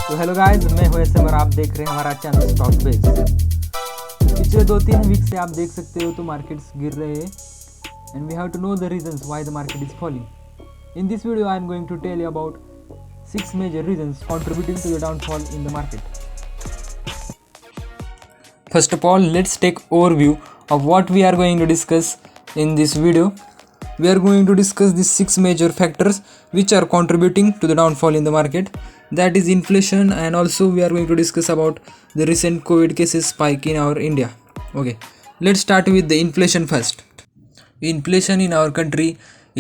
तो hello guys, मैं हूं एसएम और आप देख रहे हैं हमारा चैनल स्टॉक बेस। पिछले 2-3 वीक से आप देख सकते हो तो मार्केट्स गिर रहे हैं and we have to know the reasons why the market is falling. In this video I am going to tell you about 6 major reasons contributing to the downfall in the market. First of all, let's take overview of what we are going to discuss in this video. We are going to discuss these 6 major factors which are contributing to the downfall in the market. That is inflation, and also we are going to discuss about the recent COVID cases spike in our India. Okay, let's start with the inflation first. Inflation in our country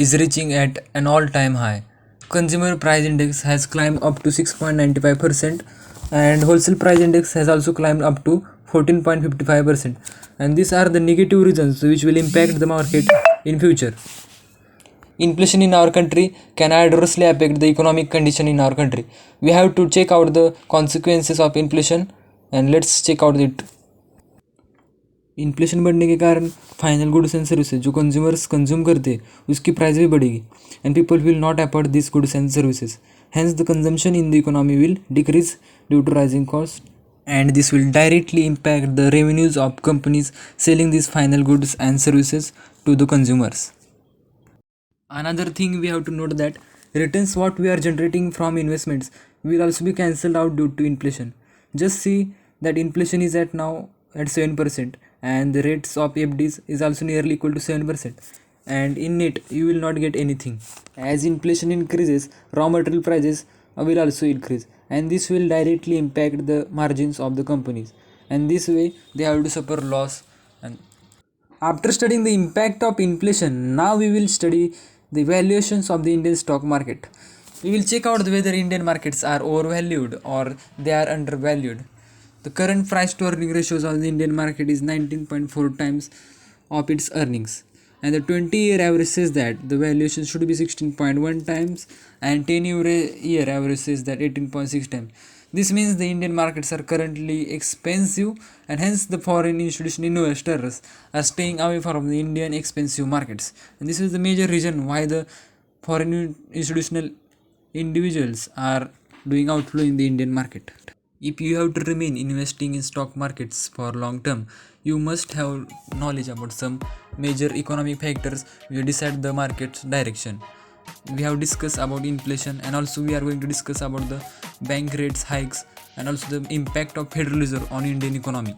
is reaching at an all-time high. Consumer price index has climbed up to 6.95% and wholesale price index has also climbed up to 14.55%, and these are the negative reasons which will impact the market in future. Inflation in our country can adversely affect the economic condition in our country. We have to check out the consequences of inflation, and let's check out it. Inflation बढ़ने के कारण final goods and services जो consumers consume करते हैं उसकी price भी बढ़ेगी and people will not afford this goods and services. Hence the consumption in the economy will decrease due to rising costs, and this will directly impact the revenues of companies selling these final goods and services to the consumers. Another thing we have to note that returns what we are generating from investments will also be cancelled out due to inflation. Just see that inflation is at now at 7% and the rates of FDs is also nearly equal to 7%, and in it you will not get anything. As inflation increases, raw material prices will also increase, and this will directly impact the margins of the companies, and this way they have to suffer loss. And after studying the impact of inflation, now we will study the valuations of the Indian stock market. We will check out whether Indian markets are overvalued or they are undervalued. The current price to earning ratios of the Indian market is 19.4 times of its earnings, and the 20-year average says that the valuation should be 16.1 times, and 10-year average says that 18.6 times. This means the Indian markets are currently expensive, and hence the foreign institutional investors are staying away from the Indian expensive markets. And this is the major reason why the foreign institutional individuals are doing outflow in the Indian market. If you have to remain investing in stock markets for long term, you must have knowledge about some major economic factors which decide the market's direction. We have discussed about inflation, and also we are going to discuss about the bank rates hikes and also the impact of Federal Reserve on Indian economy.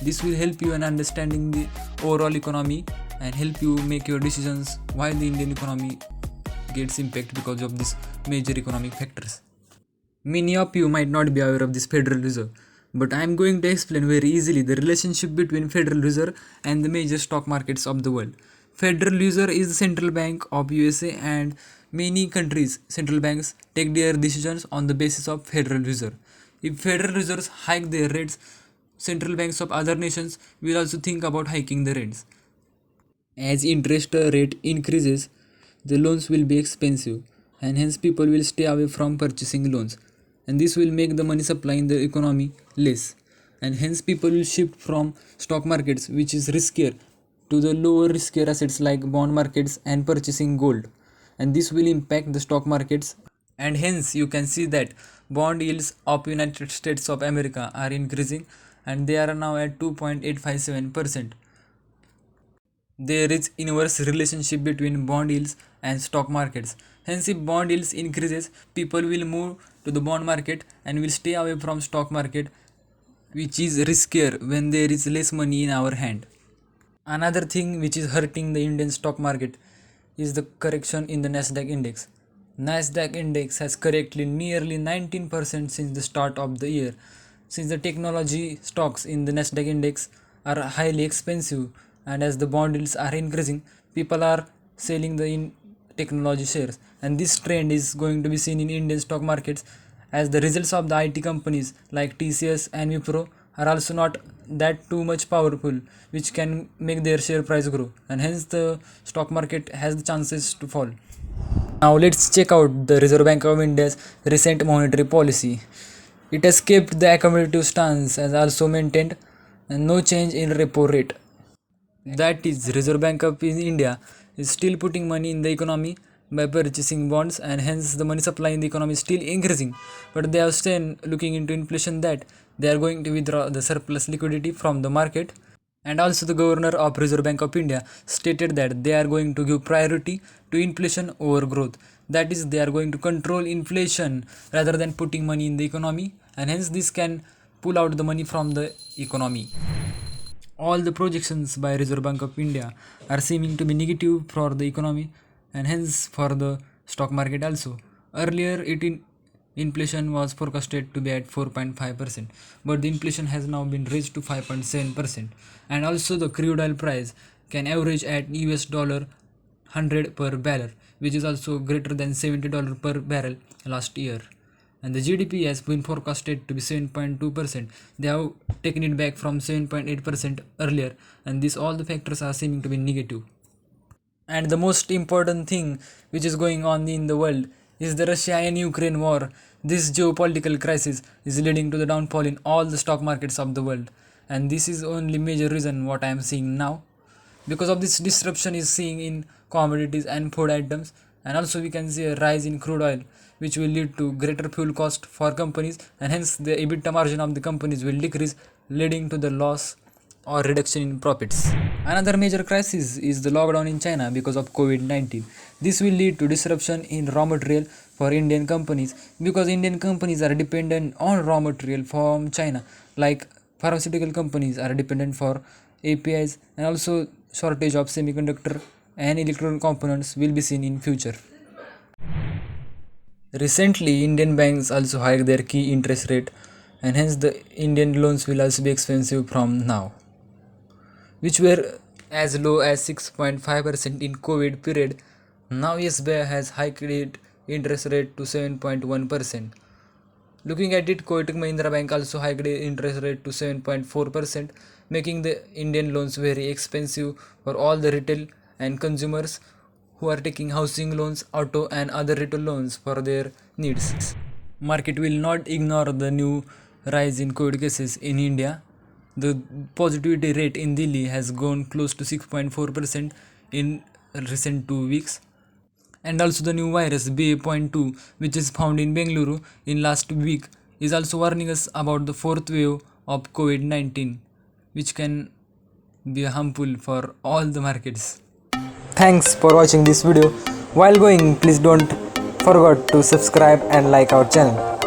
This will help you in understanding the overall economy and help you make your decisions why the Indian economy gets impact because of these major economic factors. Many of you might not be aware of this Federal Reserve, but I am going to explain very easily the relationship between Federal Reserve and the major stock markets of the world. Federal Reserve is the central bank of USA, and many countries' central banks take their decisions on the basis of Federal Reserve. If Federal Reserves hike their rates, central banks of other nations will also think about hiking the rates. As interest rate increases, the loans will be expensive, and hence people will stay away from purchasing loans, and this will make the money supply in the economy less, and hence people will shift from stock markets, which is riskier, to the lower riskier assets like bond markets and purchasing gold, and this will impact the stock markets. And hence you can see that bond yields of United States of America are increasing, and they are now at 2.857%. There is inverse relationship between bond yields and stock markets. Hence, if bond yields increases, people will move to the bond market and will stay away from stock market, which is riskier when there is less money in our hand. Another thing which is hurting the Indian stock market is the correction in the Nasdaq index. Nasdaq index has corrected nearly 19% since the start of the year. Since the technology stocks in the Nasdaq index are highly expensive, and as the bond yields are increasing, people are selling the technology shares, and this trend is going to be seen in Indian stock markets, as the results of the IT companies like TCS and Wipro are also not that too much powerful, which can make their share price grow, and hence the stock market has the chances to fall. Now let's check out the Reserve Bank of India's recent monetary policy. It has kept the accommodative stance and also maintained no change in repo rate. That is, Reserve Bank of India is still putting money in the economy by purchasing bonds, and hence the money supply in the economy is still increasing. But they are still looking into inflation, that they are going to withdraw the surplus liquidity from the market. And also the governor of Reserve Bank of India stated that they are going to give priority to inflation over growth. That is, they are going to control inflation rather than putting money in the economy, and hence this can pull out the money from the economy. All the projections by Reserve Bank of India are seeming to be negative for the economy, and hence for the stock market also. Earlier, inflation was forecasted to be at 4.5%, but the inflation has now been raised to 5.7%. And also the crude oil price can average at US dollar 100 per barrel, which is also greater than $70 per barrel last year. And the GDP has been forecasted to be 7.2%. They have taken it back from 7.8% earlier, and these all the factors are seeming to be negative. And the most important thing which is going on in the world is the Russia and Ukraine war. This geopolitical crisis is leading to the downfall in all the stock markets of the world, and this is only major reason what I am seeing now. Because of this disruption is seeing in commodities and food items, and also we can see a rise in crude oil, which will lead to greater fuel cost for companies, and hence the EBITDA margin of the companies will decrease, leading to the loss or reduction in profits. Another major crisis is the lockdown in China because of COVID-19. This will lead to disruption in raw material for Indian companies, because Indian companies are dependent on raw material from China, like pharmaceutical companies are dependent for APIs, and also shortage of semiconductor and electronic components will be seen in future. Recently, Indian banks also hiked their key interest rate, and hence the Indian loans will also be expensive from now, which were as low as 6.5% in COVID period. Now SBI has hiked its interest rate to 7.1%. Looking at it, Kotak Mahindra Bank also hiked its interest rate to 7.4%, making the Indian loans very expensive for all the retail and consumers who are taking housing loans, auto and other retail loans for their needs. Market will not ignore the new rise in COVID cases in India. The positivity rate in Delhi has gone close to 6.4% in recent 2 weeks. And also the new virus BA.2, which is found in Bengaluru in last week, is also warning us about the fourth wave of COVID-19, which can be harmful for all the markets. Thanks for watching this video. While going, please don't forget to subscribe and like our channel.